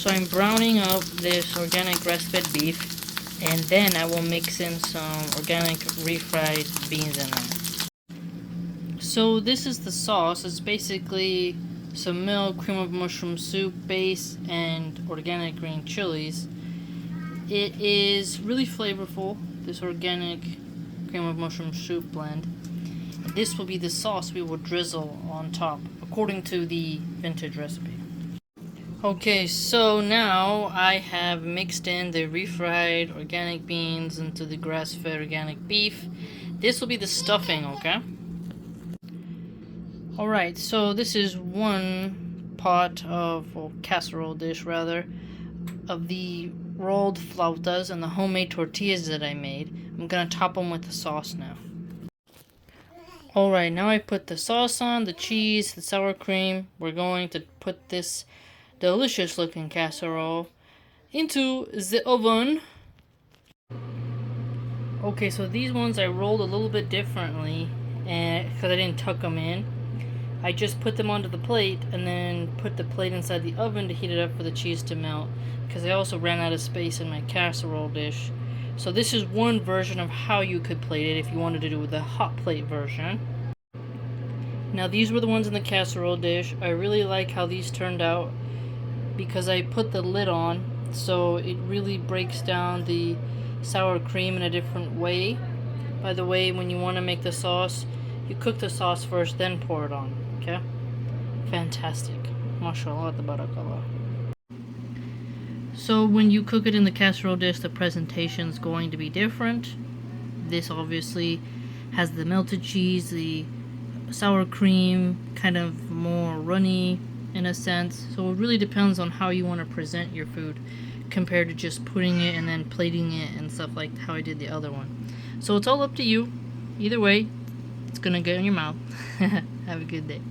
So I'm browning up this organic grass-fed beef, and then I will mix in some organic refried beans in them. So this is the sauce. It's basically some milk, cream of mushroom soup base, and organic green chilies. It is really flavorful, this organic cream of mushroom soup blend. And this will be the sauce we will drizzle on top, according to the vintage recipe. Okay, so now I have mixed in the refried organic beans into the grass-fed organic beef. This will be the stuffing, okay? Alright, so this is one pot of, or casserole dish rather, of the rolled flautas and the homemade tortillas that I made. I'm gonna top them with the sauce now. Alright, now I put the sauce on, the cheese, the sour cream. We're going to put this delicious looking casserole into the oven. Okay, so these ones I rolled a little bit differently because I didn't tuck them in. I just put them onto the plate and then put the plate inside the oven to heat it up for the cheese to melt, because I also ran out of space in my casserole dish. So this is one version of how you could plate it if you wanted to do the hot plate version. Now these were the ones in the casserole dish. I really like how these turned out because I put the lid on, so it really breaks down the sour cream in a different way. By the way, when you want to make the sauce, you cook the sauce first, then pour it on, okay? Fantastic. MashaAllah, tabarakallah. So when you cook it in the casserole dish, the presentation is going to be different. This obviously has the melted cheese, the sour cream, kind of more runny in a sense. So it really depends on how you want to present your food compared to just putting it and then plating it and stuff like how I did the other one. So it's all up to you. Either way, it's gonna go in your mouth. Have a good day.